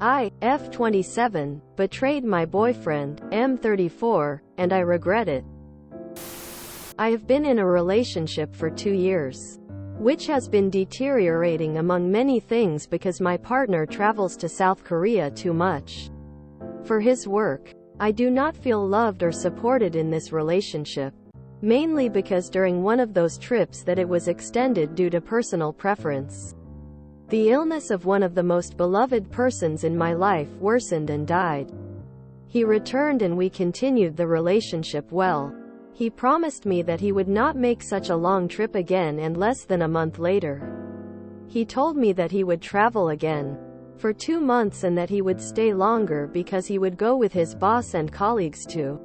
I, F27, betrayed my boyfriend, M34, and I regret it. I have been in a relationship for 2 years, which has been deteriorating among many things because my partner travels to South Korea too much for his work. I do not feel loved or supported in this relationship, mainly because during one of those trips that it was extended due to personal preference. The illness of one of the most beloved persons in my life worsened and died. He returned and we continued the relationship well. He promised me that he would not make such a long trip again, and less than a month later, he told me that he would travel again for 2 months and that he would stay longer because he would go with his boss and colleagues to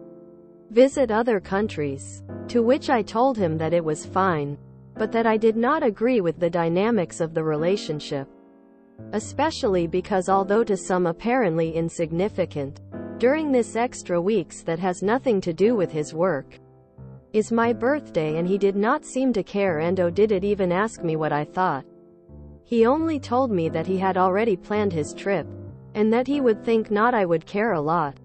visit other countries. To which I told him that it was fine, but that I did not agree with the dynamics of the relationship. Especially because, although to some apparently insignificant, during this extra weeks that has nothing to do with his work, is my birthday, and he did not seem to care, and didn't even ask me what I thought. He only told me that he had already planned his trip, and that he would think not I would care a lot.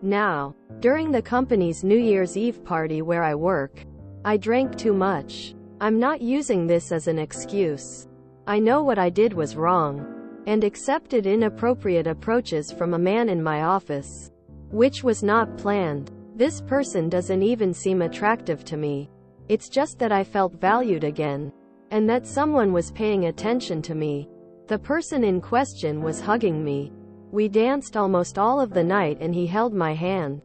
Now, during the company's New Year's Eve party where I work, I drank too much. I'm not using this as an excuse. I know what I did was wrong, and accepted inappropriate approaches from a man in my office, which was not planned. This person doesn't even seem attractive to me. It's just that I felt valued again, and that someone was paying attention to me. The person in question was hugging me. We danced almost all of the night and he held my hand.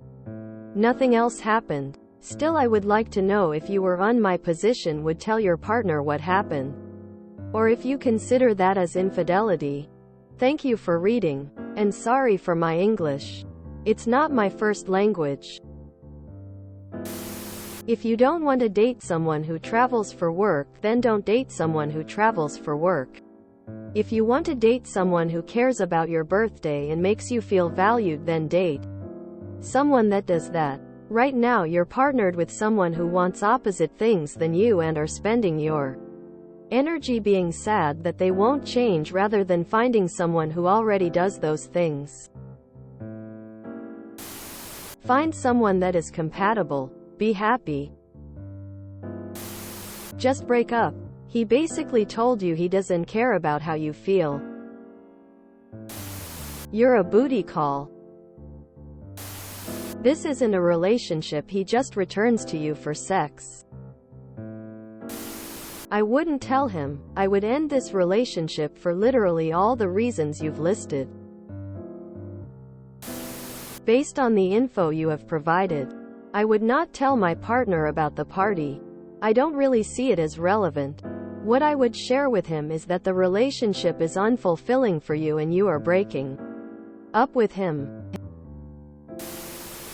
Nothing else happened. Still, I would like to know if you were in my position would tell your partner what happened, or if you consider that as infidelity. Thank you for reading, and sorry for my English. It's not my first language. If you don't want to date someone who travels for work, then don't date someone who travels for work. If you want to date someone who cares about your birthday and makes you feel valued, then date someone that does that. Right now you're partnered with someone who wants opposite things than you and are spending your energy being sad that they won't change rather than finding someone who already does those things. Find someone that is compatible. Be happy. Just break up. He basically told you he doesn't care about how you feel. You're a booty call. This isn't a relationship, he just returns to you for sex. I wouldn't tell him. I would end this relationship for literally all the reasons you've listed. Based on the info you have provided, I would not tell my partner about the party. I don't really see it as relevant. What I would share with him is that the relationship is unfulfilling for you and you are breaking up with him.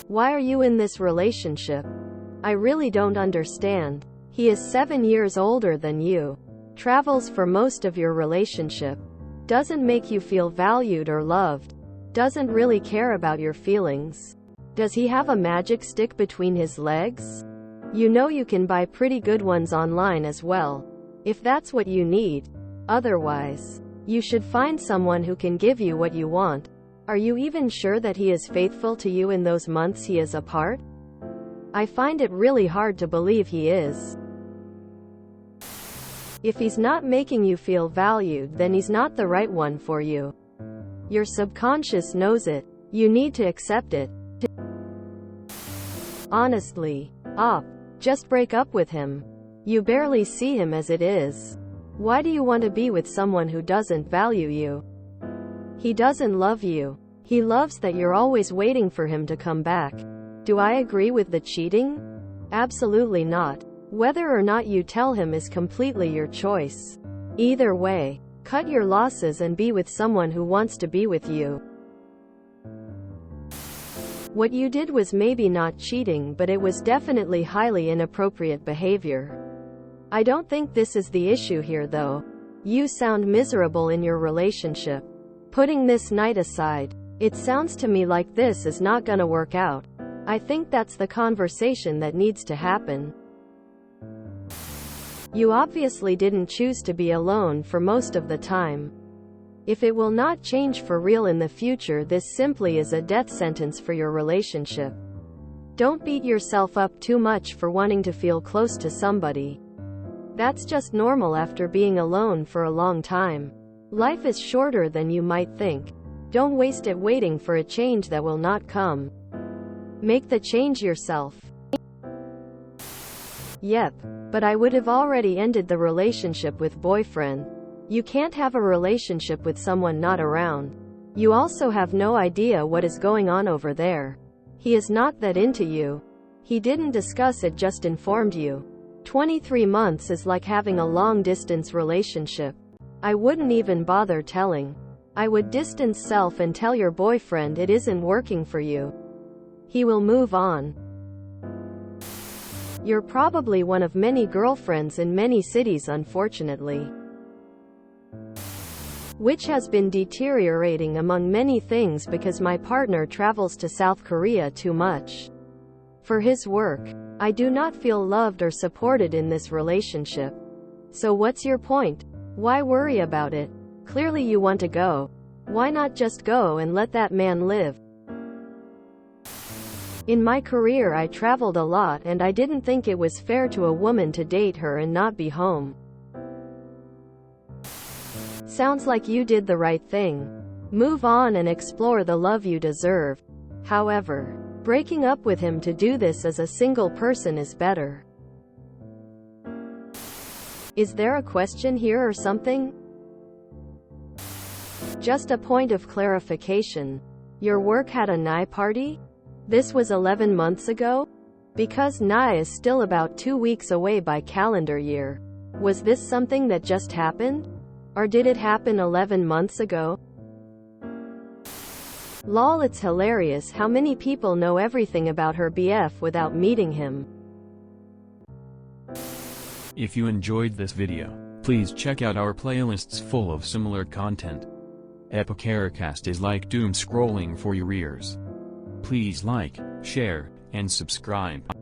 Why are you in this relationship? I really don't understand. He is 7 years older than you, travels for most of your relationship, doesn't make you feel valued or loved, doesn't really care about your feelings. Does he have a magic stick between his legs? You know you can buy pretty good ones online as well, if that's what you need. Otherwise, you should find someone who can give you what you want. Are you even sure that he is faithful to you in those months he is apart? I find it really hard to believe he is. If he's not making you feel valued, then he's not the right one for you. Your subconscious knows it. You need to accept it. Honestly, just break up with him. You barely see him as it is. Why do you want to be with someone who doesn't value you? He doesn't love you. He loves that you're always waiting for him to come back. Do I agree with the cheating? Absolutely not. Whether or not you tell him is completely your choice. Either way, cut your losses and be with someone who wants to be with you. What you did was maybe not cheating, but it was definitely highly inappropriate behavior. I don't think this is the issue here though. You sound miserable in your relationship. Putting this night aside, it sounds to me like this is not gonna work out. I think that's the conversation that needs to happen. You obviously didn't choose to be alone for most of the time. If it will not change for real in the future, this simply is a death sentence for your relationship. Don't beat yourself up too much for wanting to feel close to somebody. That's just normal after being alone for a long time. Life is shorter than you might think. Don't waste it waiting for a change that will not come. Make the change yourself. Yep, but I would have already ended the relationship with boyfriend. You can't have a relationship with someone not around. You also have no idea what is going on over there. He is not that into you. He didn't discuss it, just informed you. 23 months is like having a long-distance relationship. I wouldn't even bother telling. I would distance self and tell your boyfriend it isn't working for you. He will move on. You're probably one of many girlfriends in many cities, unfortunately, which has been deteriorating among many things because my partner travels to South Korea too much for his work. I do not feel loved or supported in this relationship. So what's your point? Why worry about it? Clearly you want to go. Why not just go and let that man live? In my career I traveled a lot and I didn't think it was fair to a woman to date her and not be home. Sounds like you did the right thing. Move on and explore the love you deserve. However, breaking up with him to do this as a single person is better. Is there a question here or something? Just a point of clarification. Your work had a NI party? This was 11 months ago? Because NI is still about 2 weeks away by calendar year. Was this something that just happened? Or did it happen 11 months ago? Lol, it's hilarious how many people know everything about her BF without meeting him. If you enjoyed this video, please check out our playlists full of similar content. Epicaricast is like doom scrolling for your ears. Please like, share, and subscribe.